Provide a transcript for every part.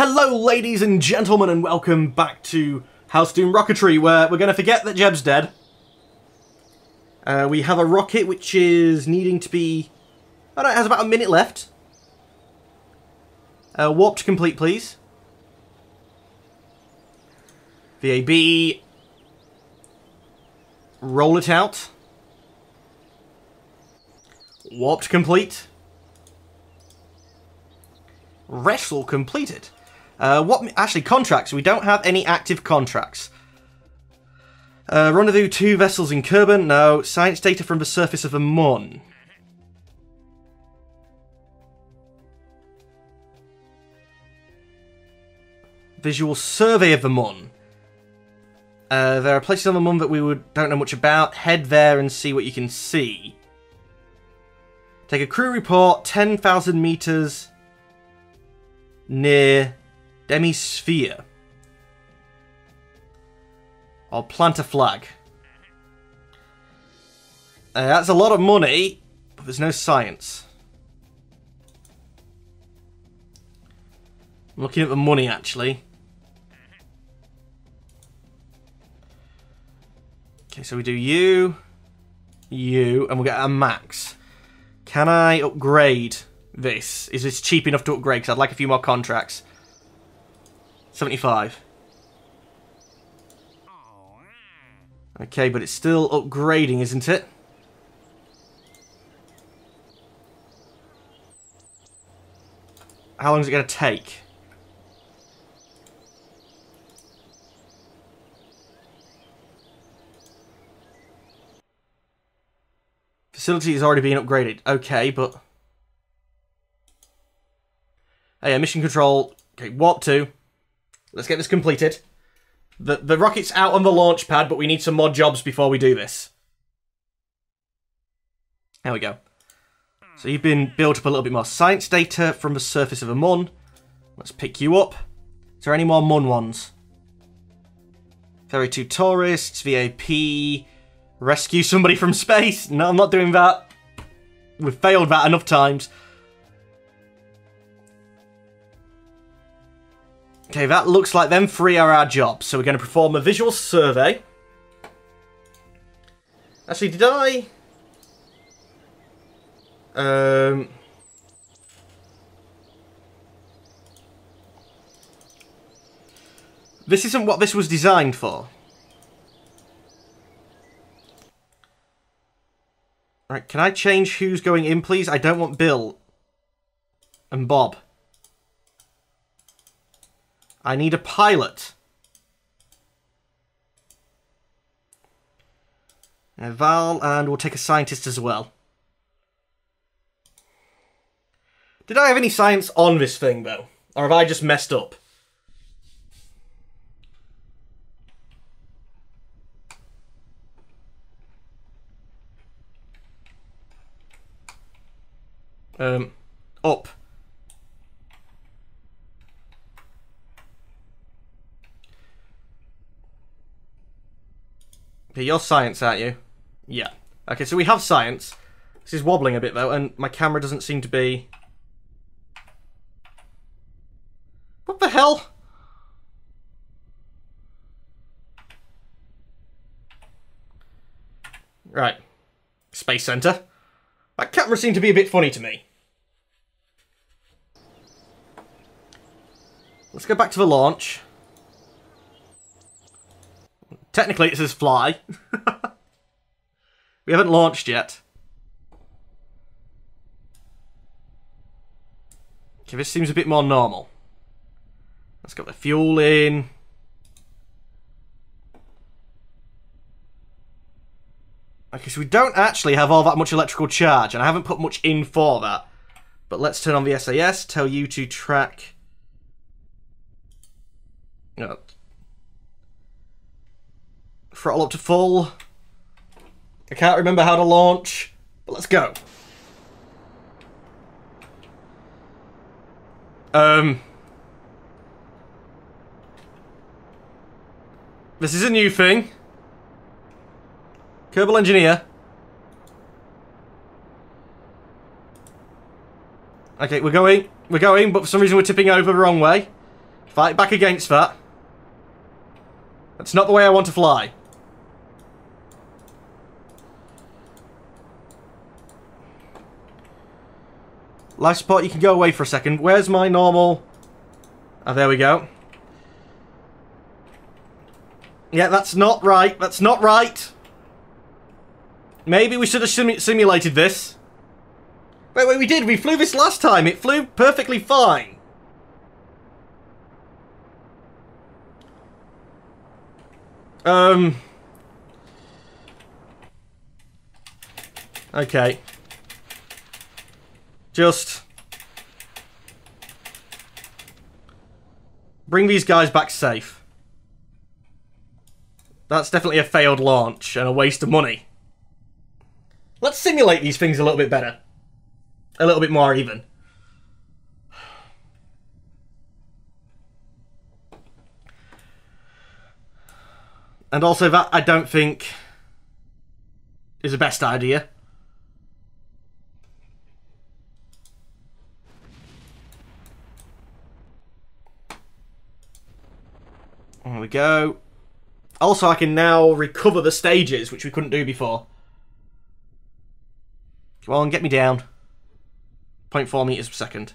Hello ladies and gentlemen and welcome back to HouseDoom Rocketry, where we're going to forget that Jeb's dead. We have a rocket which is needing to be... Oh no, it has about a minute left. Warp to complete, please. VAB. Roll it out. Warp to complete. Wrestle completed. Actually, contracts. We don't have any active contracts. Rendezvous 2 vessels in Kerbal. No. Science data from the surface of the Moon. Visual survey of the Moon. There are places on the Moon that we don't know much about. Head there and see what you can see. Take a crew report. 10,000 meters near Demisphere. Or plant a flag. That's a lot of money, but there's no science. I'm looking at the money, actually. Okay, so we do you, and we'll get a max. Can I upgrade this? Is this cheap enough to upgrade? Because I'd like a few more contracts. 75. Okay, but it's still upgrading, isn't it? How long is it going to take? Facility is already being upgraded. Okay, but... Hey, mission control. Okay, warp 2. Let's get this completed. The rocket's out on the launch pad, but we need some more jobs before we do this. There we go. So you've been built up a little bit more science data from the surface of a Moon. Let's pick you up. Is there any more Moon ones? Ferry 2 tourists, VAP, rescue somebody from space. No, I'm not doing that. We've failed that enough times. Okay, that looks like them three are our jobs. So we're going to perform a visual survey. Actually, did I... This isn't what this was designed for. Right, can I change who's going in, please? I don't want Bill and Bob. I need a pilot. Val, and we'll take a scientist as well. Did I have any science on this thing, though? Or have I just messed up? Up. Okay, you're science, aren't you? Yeah. Okay, so we have science. This is wobbling a bit, though, and my camera doesn't seem to be... What the hell? Right. Space Center. That camera seemed to be a bit funny to me. Let's go back to the launch. Technically, it says fly. We haven't launched yet. Okay, this seems a bit more normal. Let's get the fuel in. Okay, so we don't actually have all that much electrical charge, and I haven't put much in for that. But let's turn on the SAS, tell you to track... Throttle up to full. I can't remember how to launch, but let's go. This is a new thing. Kerbal Engineer. Okay, we're going, but for some reason we're tipping over the wrong way. Fight back against that. That's not the way I want to fly. Life support, you can go away for a second. Where's my normal... Oh, there we go. Yeah, that's not right. That's not right. Maybe we should have simulated this. Wait, we did. We flew this last time. It flew perfectly fine. Okay. Just... bring these guys back safe. That's definitely a failed launch and a waste of money. Let's simulate these things a little bit better. A little bit more even. And also that, I don't think, is the best idea. There we go. Also, I can now recover the stages, which we couldn't do before. Come on, get me down. 0.4 meters per second.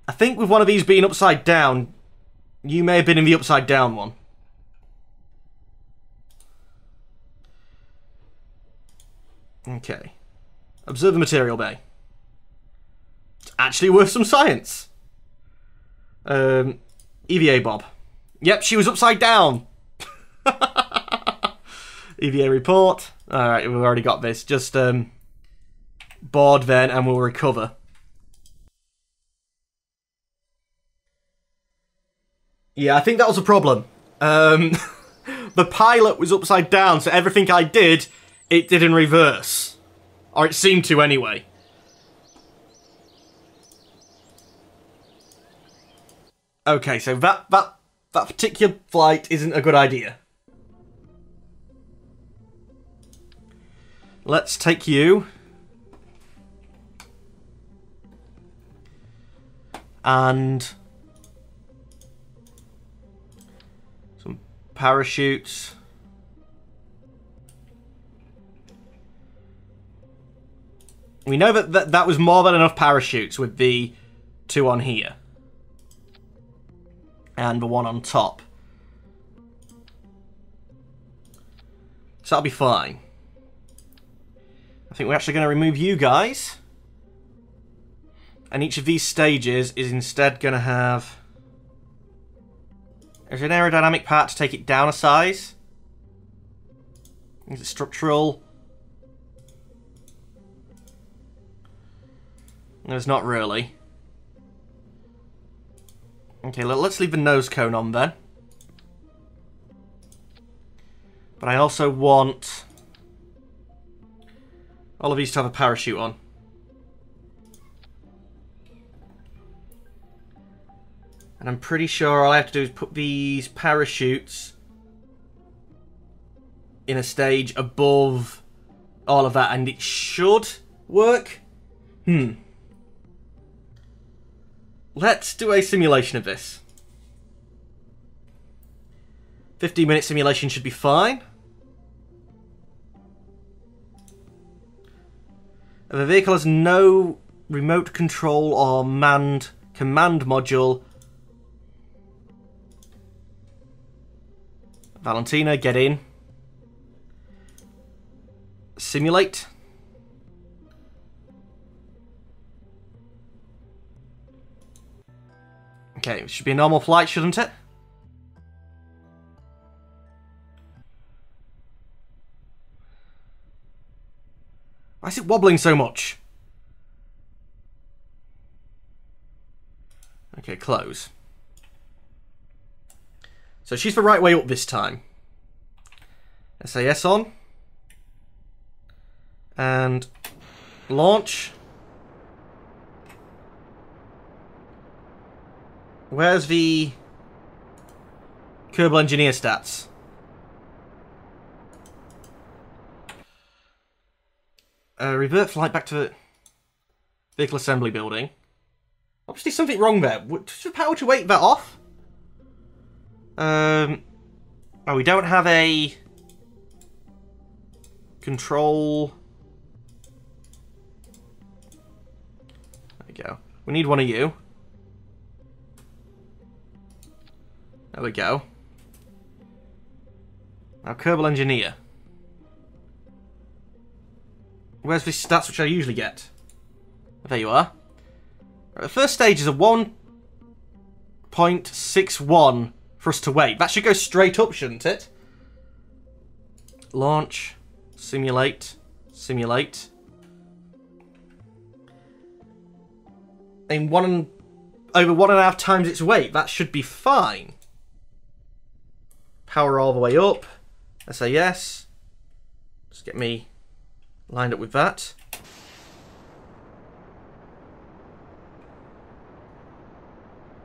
I think with one of these being upside down, you may have been in the upside down one. Okay. Observe the material bay. It's actually worth some science. EVA Bob. Yep, she was upside down. EVA report. Alright, we've already got this. Just board then and we'll recover. Yeah, I think that was a problem. The pilot was upside down, so everything I did, it did in reverse. Or it seemed to anyway. Okay, so that particular flight isn't a good idea. Let's take you. And some parachutes. We know that was more than enough parachutes with the 2 on here. And the 1 on top. So that'll be fine. I think we're actually going to remove you guys. And each of these stages is instead going to have... Is there an aerodynamic part to take it down a size? Is it structural? There's not really. Okay, let's leave the nose cone on then. But I also want all of these to have a parachute on. And I'm pretty sure all I have to do is put these parachutes in a stage above all of that, and it should work. Let's do a simulation of this. 15-minute simulation should be fine. The vehicle has no remote control or manned command module. Valentina, get in. Simulate. Okay, it should be a normal flight, shouldn't it? Why is it wobbling so much? Okay, close. So she's the right way up this time. SAS on. And launch. Where's the Kerbal Engineer stats? Revert flight back to the... Vehicle assembly building. Obviously something wrong there. Should power to weight that off? Oh, we don't have a control. There we go. We need one of you. There we go. Now, Kerbal Engineer. Where's the stats which I usually get? There you are. Right, the first stage is a 1.61 for us to wait. That should go straight up, shouldn't it? Launch. Simulate. Simulate. In over 1.5 times its weight. That should be fine. Power all the way up. I say yes. Just get me lined up with that.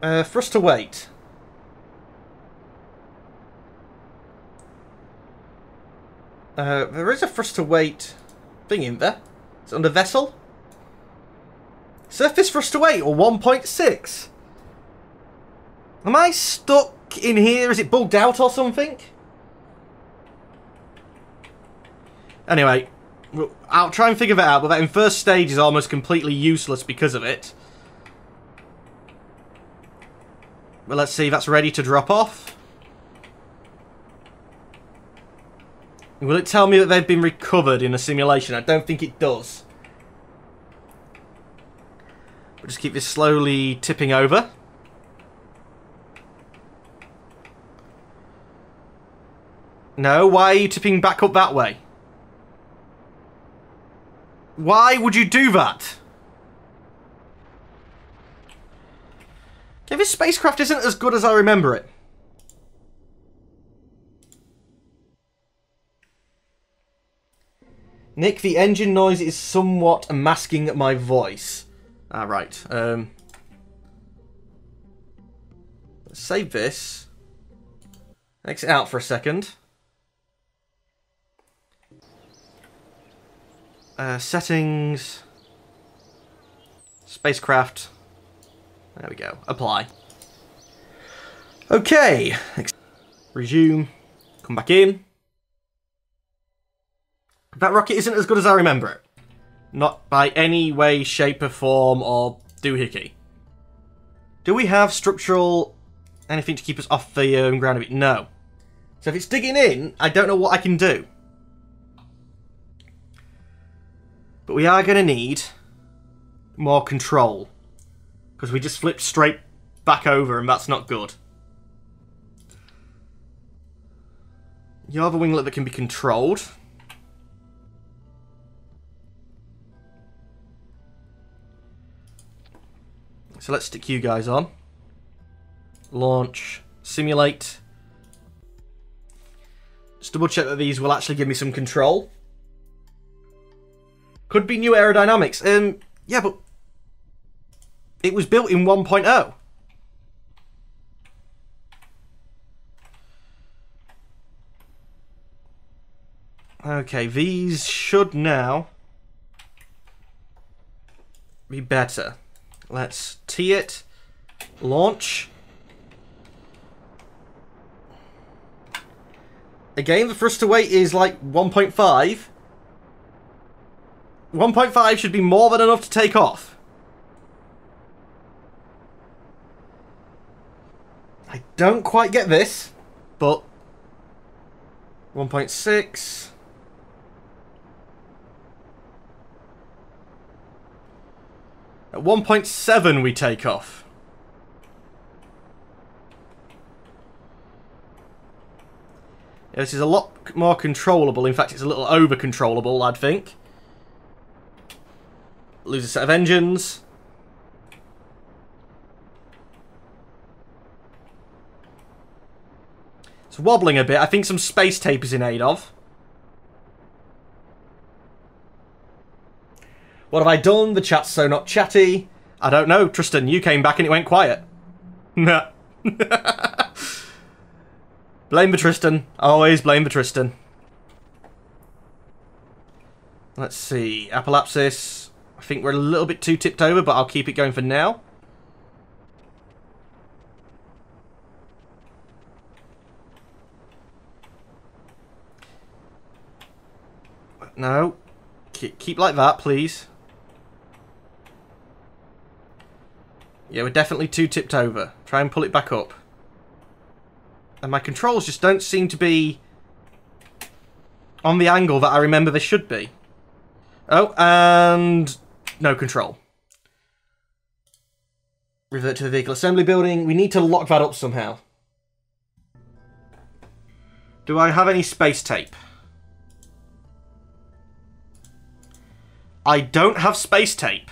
For us to wait. There is a for us to wait thing in there. It's under vessel. Surface for us to wait, or 1.6. Am I stuck in here? Is it bugged out or something? Anyway, I'll try and figure that out, but that in first stage is almost completely useless because of it. But let's see if that's ready to drop off. Will it tell me that they've been recovered in a simulation? I don't think it does. We'll just keep this slowly tipping over. No, why are you tipping back up that way? Why would you do that? Okay, this spacecraft isn't as good as I remember it. Nick, the engine noise is somewhat masking my voice. Ah, right. Let's save this. Exit out for a second. Settings. Spacecraft. There we go. Apply. Okay. Resume. Come back in. That rocket isn't as good as I remember it. Not by any way, shape, or form, or doohickey. Do we have structural anything to keep us off the ground of it? No. So if it's digging in, I don't know what I can do. But we are going to need more control. Because we just flipped straight back over and that's not good. You have a winglet that can be controlled. So let's stick you guys on. Launch. Simulate. Just double check that these will actually give me some control. Could be new aerodynamics. Yeah, but it was built in 1.0. Okay, these should now be better. Let's tee it. Launch. Again, the thrust to weight is like 1.5. 1.5 should be more than enough to take off. I don't quite get this, but 1.6. At 1.7 we take off. Yeah, this is a lot more controllable. In fact, it's a little over controllable, I'd think. Lose a set of engines. It's wobbling a bit. I think some space tape is in aid of. What have I done? The chat's so not chatty. I don't know. Tristan, you came back and it went quiet. Blame the Tristan. Always blame the Tristan. Let's see. Apolapsis. think we're a little bit too tipped over, but I'll keep it going for now. No. Keep like that, please. Yeah, we're definitely too tipped over. Try and pull it back up. And my controls just don't seem to be on the angle that I remember they should be. Oh, and no control. Revert to the vehicle assembly building. We need to lock that up somehow. Do I have any space tape? I don't have space tape.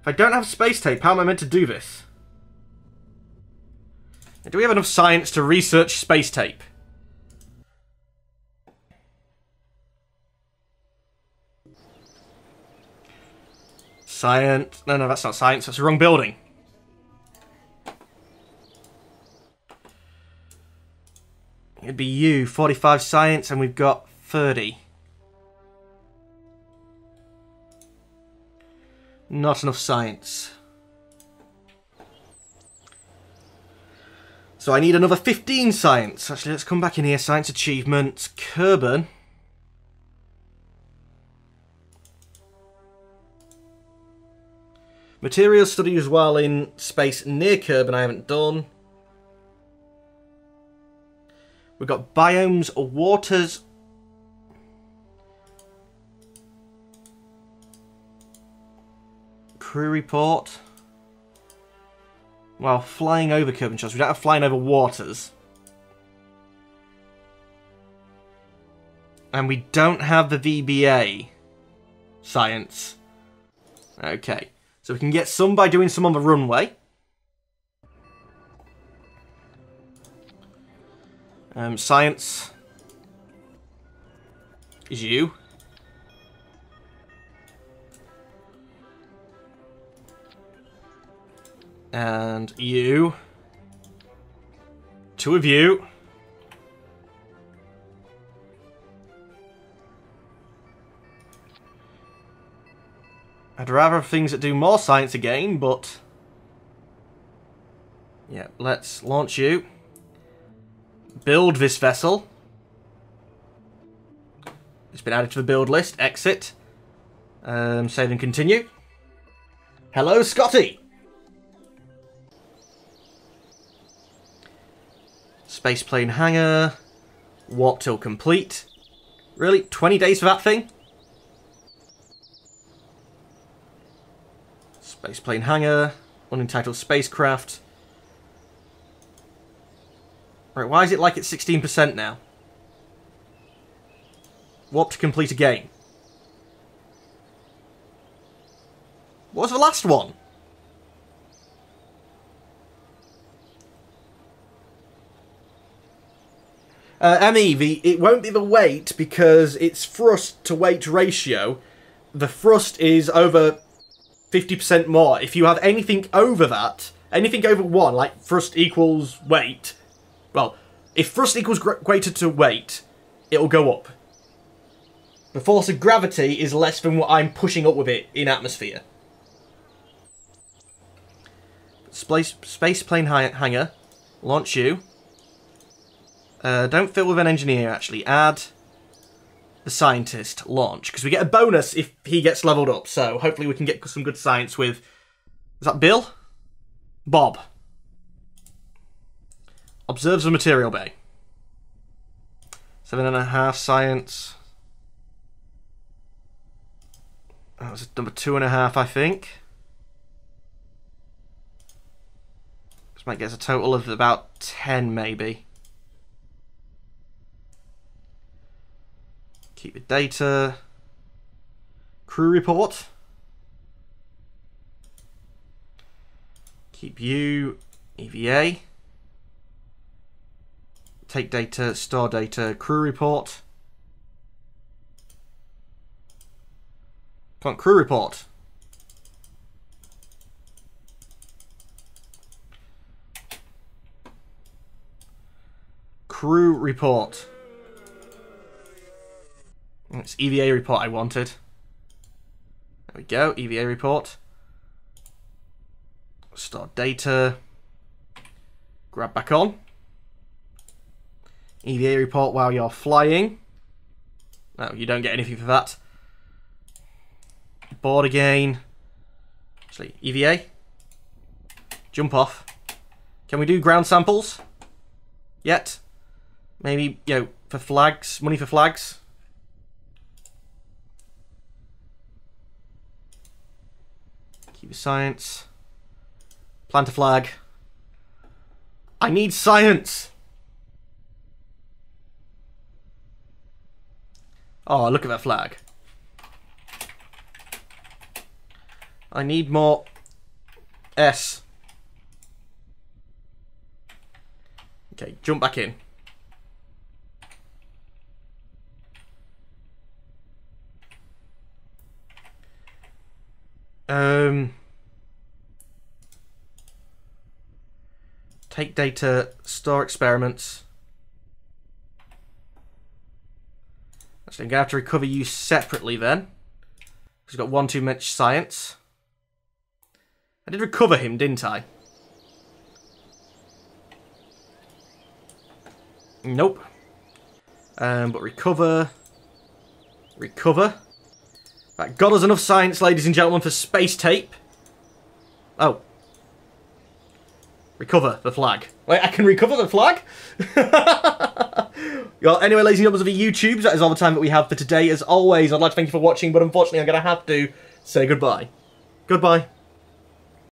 If I don't have space tape, how am I meant to do this? Do we have enough science to research space tape? Science. No, that's not science. That's the wrong building. It'd be you. 45 science, and we've got 30. Not enough science. So I need another 15 science. Actually, let's come back in here. Science achievements. Kerbal. Materials study as well in space near Kerbal I haven't done. We've got biomes, waters. Crew report. Well, flying over Kerbal shots. We don't have flying over waters. And we don't have the VBA science. Okay. So we can get some by doing some on the runway. Science is you. And you. 2 of you. I'd rather have things that do more science again, but... yeah, let's launch you. Build this vessel. It's been added to the build list. Exit. Save and continue. Hello, Scotty! Spaceplane hangar. Warp till complete. Really? 20 days for that thing? Spaceplane hangar. Unentitled spacecraft. Right, why is it like it's 16% now? Warp to complete a game. What was the last one? ME, it won't be the weight because it's thrust to weight ratio. The thrust is over 50% more. If you have anything over that, anything over 1, like thrust equals weight, well, if thrust equals greater to weight, it'll go up. The force of gravity is less than what I'm pushing up with it in atmosphere. Spaceplane hangar. Launch you. Don't fill with an engineer, actually. Add the scientist. Launch. Because we get a bonus if he gets leveled up. So hopefully we can get some good science with... is that Bill? Bob. Observes the material bay. 7.5 science. That was number 2.5, I think. This might get us a total of about 10, maybe. Keep the data. Crew report. Keep you. EVA. Take data, store data, crew report. Come on, crew report. crew report. It's EVA report I wanted. There we go, EVA report. Start data. Grab back on. EVA report while you're flying. No, you don't get anything for that. Board again. Actually, EVA. Jump off. Can we do ground samples? Yet? Maybe, you know, for flags. Money for flags. Keep science. Plant a flag. I need science! Oh, look at that flag. I need more S. Okay, jump back in. Take data, store experiments. Actually, I'm going to have to recover you separately then. He's got one too much science. I did recover him, didn't I? Nope. But recover. Recover. That got us enough science, ladies and gentlemen, for space tape. Oh. Recover the flag. Wait, I can recover the flag? Well, anyway, ladies and gentlemen of the YouTubes, that is all the time that we have for today. As always, I'd like to thank you for watching, but unfortunately I'm going to have to say goodbye. Goodbye.